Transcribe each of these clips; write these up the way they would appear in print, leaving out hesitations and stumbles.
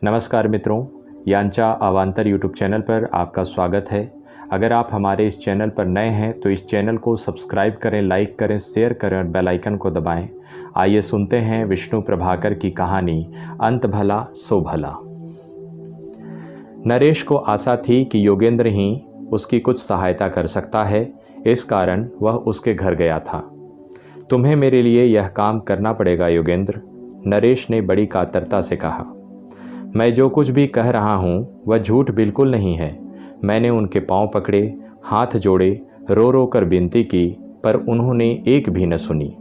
नमस्कार मित्रों, यांचा अवांतर यूट्यूब चैनल पर आपका स्वागत है। अगर आप हमारे इस चैनल पर नए हैं तो इस चैनल को सब्सक्राइब करें, लाइक करें, शेयर करें और बेल आइकन को दबाएं। आइए सुनते हैं विष्णु प्रभाकर की कहानी अंत भला सो भला। नरेश को आशा थी कि योगेंद्र ही उसकी कुछ सहायता कर सकता है, इस कारण वह उसके घर गया था। तुम्हें मेरे लिए यह काम करना पड़ेगा योगेंद्र, नरेश ने बड़ी कातरता से कहा। मैं जो कुछ भी कह रहा हूँ वह झूठ बिल्कुल नहीं है। मैंने उनके पांव पकड़े, हाथ जोड़े, रो रो कर विनती की, पर उन्होंने एक भी न सुनी,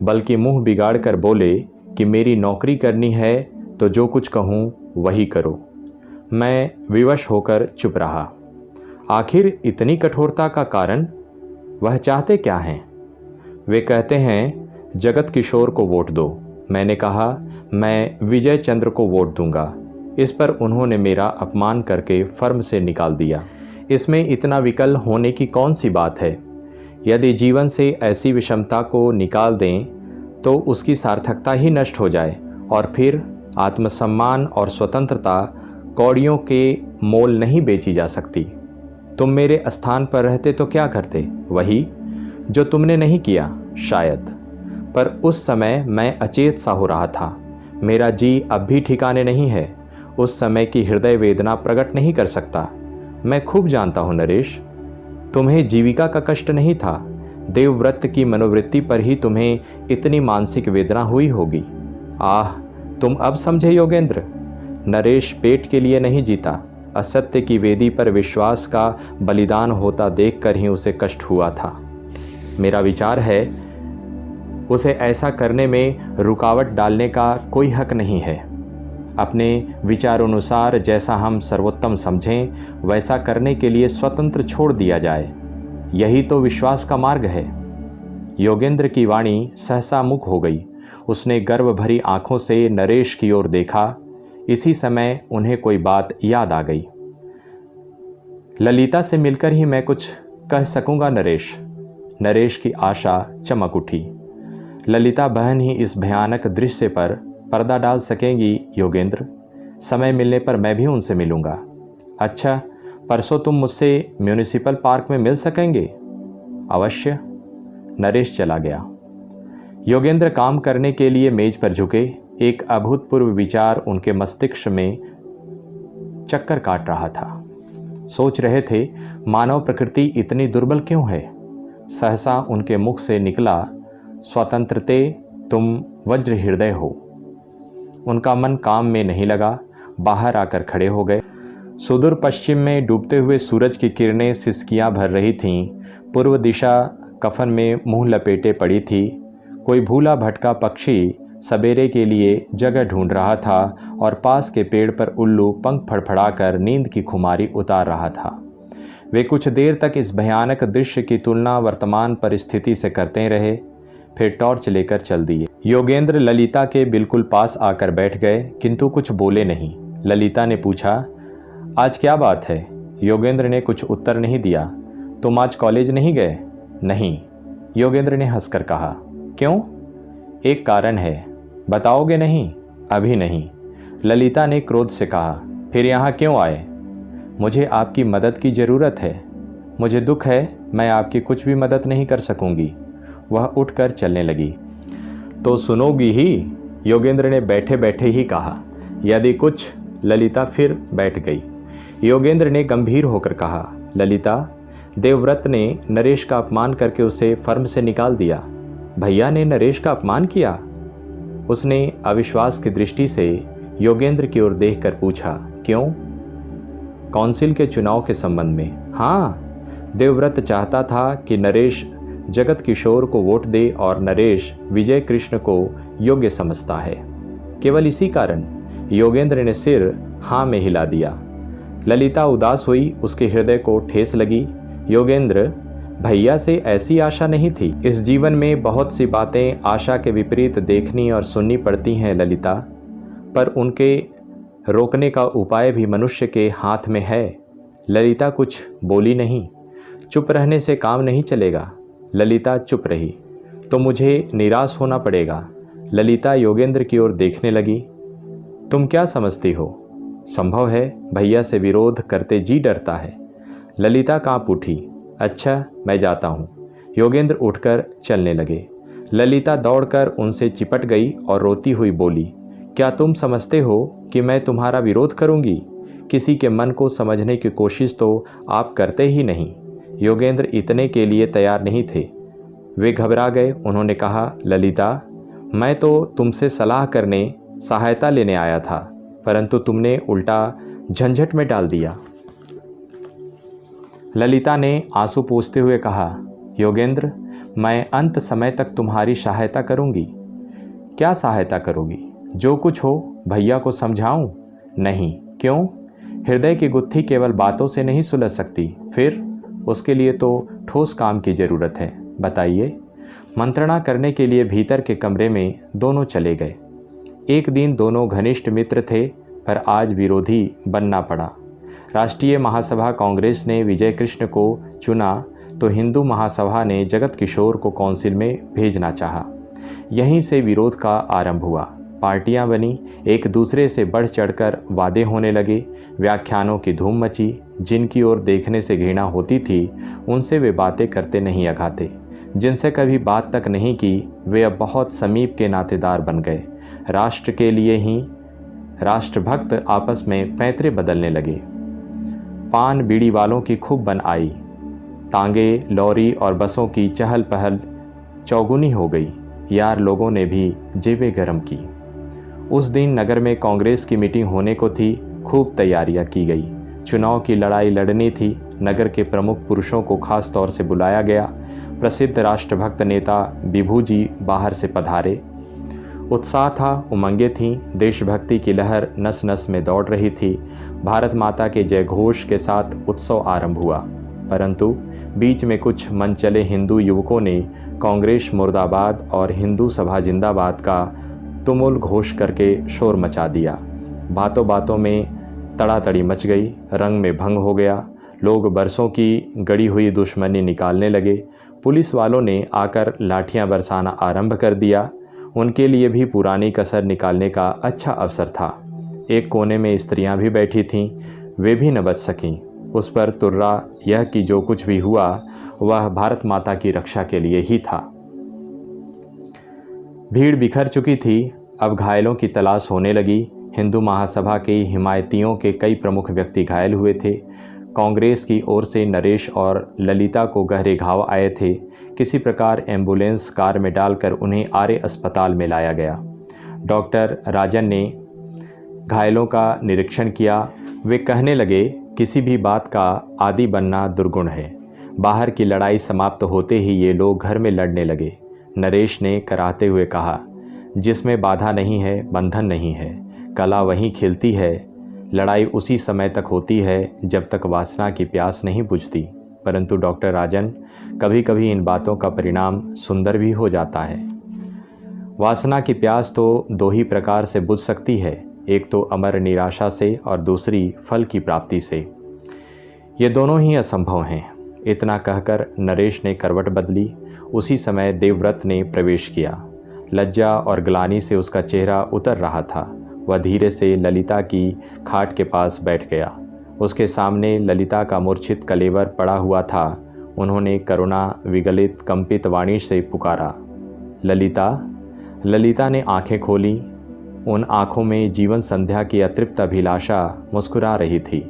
बल्कि मुंह बिगाड़ कर बोले कि मेरी नौकरी करनी है तो जो कुछ कहूँ वही करो। मैं विवश होकर चुप रहा। आखिर इतनी कठोरता का कारण? वह चाहते क्या हैं? वे कहते हैं जगत किशोर को वोट दो। मैंने कहा मैं विजय चंद्र को वोट दूंगा। इस पर उन्होंने मेरा अपमान करके फर्म से निकाल दिया। इसमें इतना विकल होने की कौन सी बात है? यदि जीवन से ऐसी विषमता को निकाल दें तो उसकी सार्थकता ही नष्ट हो जाए और फिर आत्मसम्मान और स्वतंत्रता कौड़ियों के मोल नहीं बेची जा सकती। तुम मेरे स्थान पर रहते तो क्या करते? वही जो तुमने नहीं किया शायद, पर उस समय मैं अचेत सा हो रहा था। मेरा जी अब भी ठिकाने नहीं है। उस समय की हृदय वेदना प्रकट नहीं कर सकता। मैं खूब जानता हूँ नरेश, तुम्हें जीविका का कष्ट नहीं था। देवव्रत की मनोवृत्ति पर ही तुम्हें इतनी मानसिक वेदना हुई होगी। आह, तुम अब समझे योगेंद्र। नरेश पेट के लिए नहीं जीता, असत्य की वेदी पर विश्वास का बलिदान होता देखकर ही उसे कष्ट हुआ था। मेरा विचार है उसे ऐसा करने में रुकावट डालने का कोई हक नहीं है। अपने विचारानुसार जैसा हम सर्वोत्तम समझें वैसा करने के लिए स्वतंत्र छोड़ दिया जाए। यही तो विश्वास का मार्ग है। योगेंद्र की वाणी सहसा मुख हो गई। उसने गर्व भरी आंखों से नरेश की ओर देखा। इसी समय उन्हें कोई बात याद आ गई। ललिता से मिलकर ही मैं कुछ कह सकूंगा नरेश। नरेश की आशा चमक उठी। ललिता बहन ही इस भयानक दृश्य पर पर्दा डाल सकेंगी योगेंद्र। समय मिलने पर मैं भी उनसे मिलूंगा। अच्छा, परसों तुम मुझसे म्यूनिसिपल पार्क में मिल सकेंगे? अवश्य। नरेश चला गया। योगेंद्र काम करने के लिए मेज पर झुके। एक अभूतपूर्व विचार उनके मस्तिष्क में चक्कर काट रहा था। सोच रहे थे मानव प्रकृति इतनी दुर्बल क्यों है? सहसा उनके मुख से निकला, स्वतंत्रते तुम वज्र हृदय हो। उनका मन काम में नहीं लगा। बाहर आकर खड़े हो गए। सुदूर पश्चिम में डूबते हुए सूरज की किरणें सिसकियां भर रही थीं। पूर्व दिशा कफन में मुंह लपेटे पड़ी थी। कोई भूला भटका पक्षी सवेरे के लिए जगह ढूंढ रहा था और पास के पेड़ पर उल्लू पंख फड़फड़ाकर नींद की खुमारी उतार रहा था। वे कुछ देर तक इस भयानक दृश्य की तुलना वर्तमान परिस्थिति से करते रहे, फिर टॉर्च लेकर चल दिए। योगेंद्र ललिता के बिल्कुल पास आकर बैठ गए, किंतु कुछ बोले नहीं। ललिता ने पूछा, आज क्या बात है? योगेंद्र ने कुछ उत्तर नहीं दिया। तुम आज कॉलेज नहीं गए? नहीं, योगेंद्र ने हंसकर कहा। क्यों? एक कारण है। बताओगे नहीं? अभी नहीं, ललिता ने क्रोध से कहा। फिर यहाँ क्यों आए? मुझे आपकी मदद की ज़रूरत है। मुझे दुख है, मैं आपकी कुछ भी मदद नहीं कर सकूंगी। वह उठकर चलने लगी। तो सुनोगी ही, योगेंद्र ने बैठे बैठे ही कहा। यदि कुछ, ललिता फिर बैठ गई। योगेंद्र ने गंभीर होकर कहा, ललिता, देवव्रत ने नरेश का अपमान करके उसे फर्म से निकाल दिया। भैया ने नरेश का अपमान किया? उसने अविश्वास की दृष्टि से योगेंद्र की ओर देखकर पूछा। क्यों? काउंसिल के चुनाव के संबंध में? हाँ, देवव्रत चाहता था कि नरेश जगत किशोर को वोट दे और नरेश विजय कृष्ण को योग्य समझता है। केवल इसी कारण? योगेंद्र ने सिर हाँ में हिला दिया। ललिता उदास हुई। उसके हृदय को ठेस लगी। योगेंद्र, भैया से ऐसी आशा नहीं थी। इस जीवन में बहुत सी बातें आशा के विपरीत देखनी और सुननी पड़ती हैं ललिता, पर उनके रोकने का उपाय भी मनुष्य के हाथ में है। ललिता कुछ बोली नहीं। चुप रहने से काम नहीं चलेगा। ललिता चुप रही। तो मुझे निराश होना पड़ेगा। ललिता योगेंद्र की ओर देखने लगी। तुम क्या समझती हो? संभव है भैया से विरोध करते जी डरता है। ललिता कांप उठी। अच्छा, मैं जाता हूँ। योगेंद्र उठकर चलने लगे। ललिता दौड़कर उनसे चिपट गई और रोती हुई बोली, क्या तुम समझते हो कि मैं तुम्हारा विरोध करूंगी? किसी के मन को समझने की कोशिश तो आप करते ही नहीं। योगेंद्र इतने के लिए तैयार नहीं थे। वे घबरा गए। उन्होंने कहा, ललिता, मैं तो तुमसे सलाह करने, सहायता लेने आया था, परंतु तुमने उल्टा झंझट में डाल दिया। ललिता ने आंसू पोंछते हुए कहा, योगेंद्र, मैं अंत समय तक तुम्हारी सहायता करूंगी। क्या सहायता करोगी? जो कुछ हो। भैया को समझाऊं? नहीं। क्यों? हृदय की गुत्थी केवल बातों से नहीं सुलझ सकती। फिर उसके लिए तो ठोस काम की जरूरत है। बताइए। मंत्रणा करने के लिए भीतर के कमरे में दोनों चले गए। एक दिन दोनों घनिष्ठ मित्र थे, पर आज विरोधी बनना पड़ा। राष्ट्रीय महासभा कांग्रेस ने विजय कृष्ण को चुना तो हिंदू महासभा ने जगत किशोर को काउंसिल में भेजना चाहा। यहीं से विरोध का आरंभ हुआ। पार्टियां बनी, एक दूसरे से बढ़ चढ़कर वादे होने लगे। व्याख्यानों की धूम मची। जिनकी ओर देखने से घृणा होती थी, उनसे वे बातें करते नहीं अघाते। जिनसे कभी बात तक नहीं की, वे अब बहुत समीप के नातेदार बन गए। राष्ट्र के लिए ही राष्ट्रभक्त आपस में पैंतरे बदलने लगे। पान बीड़ी वालों की खूब बन आई। तांगे, लॉरी और बसों की चहल पहल चौगुनी हो गई। यार लोगों ने भी जेबें गरम की। उस दिन नगर में कांग्रेस की मीटिंग होने को थी। खूब तैयारियां की गई। चुनाव की लड़ाई लड़नी थी। नगर के प्रमुख पुरुषों को खास तौर से बुलाया गया। प्रसिद्ध राष्ट्रभक्त नेता विभू जी बाहर से पधारे। उत्साह था, उमंगें थीं, देशभक्ति की लहर नस नस में दौड़ रही थी। भारत माता के जय घोष के साथ उत्सव आरंभ हुआ। परंतु बीच में कुछ मनचले हिंदू युवकों ने कांग्रेस मुर्दाबाद और हिंदू सभा जिंदाबाद का तुमुल घोष करके शोर मचा दिया। बातों बातों में तड़ातड़ी मच गई। रंग में भंग हो गया। लोग बरसों की गड़ी हुई दुश्मनी निकालने लगे। पुलिस वालों ने आकर लाठियां बरसाना आरंभ कर दिया। उनके लिए भी पुरानी कसर निकालने का अच्छा अवसर था। एक कोने में स्त्रियां भी बैठी थीं। वे भी न बच सकीं। उस पर तुर्रा यह कि जो कुछ भी हुआ वह भारत माता की रक्षा के लिए ही था। भीड़ बिखर चुकी थी। अब घायलों की तलाश होने लगी। हिंदू महासभा के हिमायतियों के कई प्रमुख व्यक्ति घायल हुए थे। कांग्रेस की ओर से नरेश और ललिता को गहरे घाव आए थे। किसी प्रकार एम्बुलेंस कार में डालकर उन्हें आर्य अस्पताल में लाया गया। डॉक्टर राजन ने घायलों का निरीक्षण किया। वे कहने लगे, किसी भी बात का आदी बनना दुर्गुण है। बाहर की लड़ाई समाप्त होते ही ये लोग घर में लड़ने लगे। नरेश ने कराहते हुए कहा, जिसमें बाधा नहीं है, बंधन नहीं है। कला वहीं खिलती है। लड़ाई उसी समय तक होती है जब तक वासना की प्यास नहीं बुझती। परंतु डॉक्टर राजन, कभी कभी इन बातों का परिणाम सुंदर भी हो जाता है। वासना की प्यास तो दो ही प्रकार से बुझ सकती है, एक तो अमर निराशा से और दूसरी फल की प्राप्ति से। ये दोनों ही असंभव हैं। इतना कहकर नरेश ने करवट बदली। उसी समय देवव्रत ने प्रवेश किया। लज्जा और ग्लानि से उसका चेहरा उतर रहा था। वह धीरे से ललिता की खाट के पास बैठ गया। उसके सामने ललिता का मूर्छित कलेवर पड़ा हुआ था। उन्होंने करुणा विगलित कंपित वाणी से पुकारा, ललिता। ललिता ने आंखें खोली। उन आंखों में जीवन संध्या की अतृप्त अभिलाषा मुस्कुरा रही थी।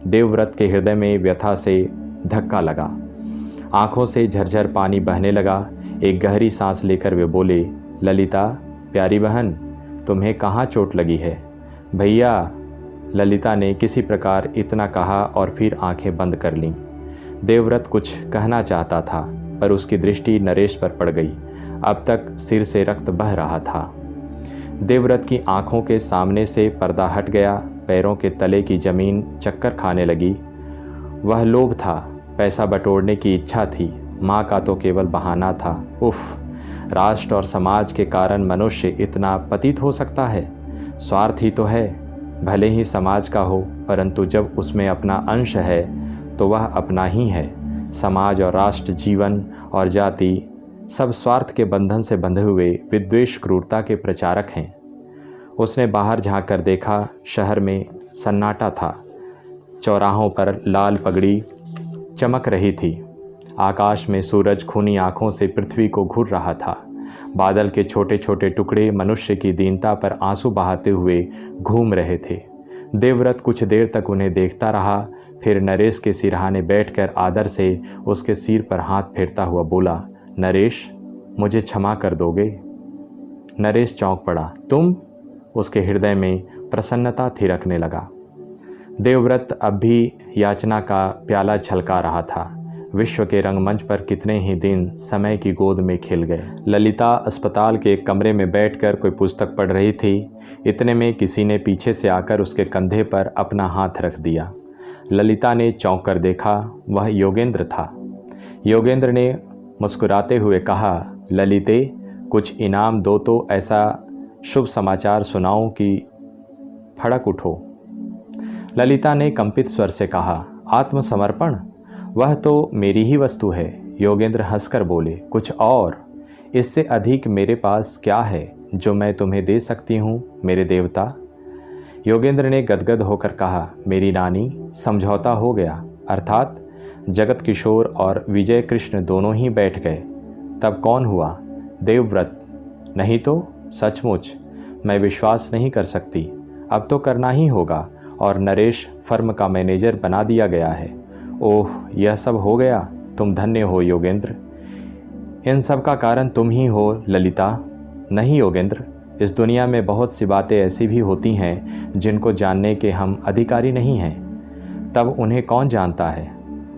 देवव्रत के हृदय में व्यथा से धक्का लगा। आंखों से झरझर पानी बहने लगा। एक गहरी सांस लेकर वे बोले, ललिता प्यारी बहन, तुम्हें कहाँ चोट लगी है? भैया, ललिता ने किसी प्रकार इतना कहा और फिर आंखें बंद कर लीं। देवव्रत कुछ कहना चाहता था, पर उसकी दृष्टि नरेश पर पड़ गई। अब तक सिर से रक्त बह रहा था। देवव्रत की आंखों के सामने से पर्दा हट गया। पैरों के तले की जमीन चक्कर खाने लगी। वह लोभ था, पैसा बटोरने की इच्छा थी। माँ का तो केवल बहाना था। उफ, राष्ट्र और समाज के कारण मनुष्य इतना पतित हो सकता है? स्वार्थ ही तो है, भले ही समाज का हो, परंतु जब उसमें अपना अंश है तो वह अपना ही है। समाज और राष्ट्र, जीवन और जाति सब स्वार्थ के बंधन से बंधे हुए विद्वेष क्रूरता के प्रचारक हैं। उसने बाहर झांक कर देखा। शहर में सन्नाटा था। चौराहों पर लाल पगड़ी चमक रही थी। आकाश में सूरज खूनी आंखों से पृथ्वी को घूर रहा था। बादल के छोटे छोटे टुकड़े मनुष्य की दीनता पर आंसू बहाते हुए घूम रहे थे। देवव्रत कुछ देर तक उन्हें देखता रहा, फिर नरेश के सिरहाने बैठकर आदर से उसके सिर पर हाथ फेरता हुआ बोला, नरेश, मुझे क्षमा कर दोगे? नरेश चौंक पड़ा। तुम? उसके हृदय में प्रसन्नता थिरकने लगा। देवव्रत अब भी याचना का प्याला छलका रहा था। विश्व के रंगमंच पर कितने ही दिन समय की गोद में खेल गए। ललिता अस्पताल के एक कमरे में बैठकर कोई पुस्तक पढ़ रही थी। इतने में किसी ने पीछे से आकर उसके कंधे पर अपना हाथ रख दिया। ललिता ने चौंक कर देखा, वह योगेंद्र था। योगेंद्र ने मुस्कुराते हुए कहा, ललिते, कुछ इनाम दो तो ऐसा शुभ समाचार सुनाऊं कि फड़क उठो। ललिता ने कंपित स्वर से कहा, आत्मसमर्पण? वह तो मेरी ही वस्तु है। योगेंद्र हंसकर बोले, कुछ और? इससे अधिक मेरे पास क्या है जो मैं तुम्हें दे सकती हूँ मेरे देवता? योगेंद्र ने गदगद होकर कहा, मेरी नानी, समझौता हो गया। अर्थात जगत किशोर और विजय कृष्ण दोनों ही बैठ गए। तब कौन हुआ? देवव्रत। नहीं तो? सचमुच मैं विश्वास नहीं कर सकती। अब तो करना ही होगा। और नरेश फर्म का मैनेजर बना दिया गया है। ओह, यह सब हो गया। तुम धन्य हो योगेंद्र। इन सब का कारण तुम ही हो ललिता। नहीं योगेंद्र, इस दुनिया में बहुत सी बातें ऐसी भी होती हैं जिनको जानने के हम अधिकारी नहीं हैं। तब उन्हें कौन जानता है?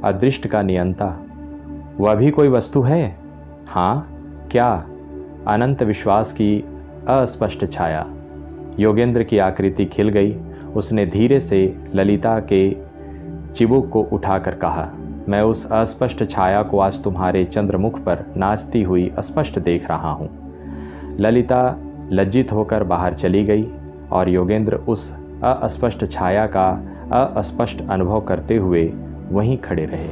अदृष्ट का नियंता। वह भी कोई वस्तु है? हाँ, क्या? अनंत विश्वास की अस्पष्ट छाया। योगेंद्र की आकृति खिल गई। उसने धीरे से ललिता के चिबुक को उठाकर कहा, मैं उस अस्पष्ट छाया को आज तुम्हारे चंद्रमुख पर नाचती हुई स्पष्ट देख रहा हूँ। ललिता लज्जित होकर बाहर चली गई और योगेंद्र उस अस्पष्ट छाया का अस्पष्ट अनुभव करते हुए वहीं खड़े रहे।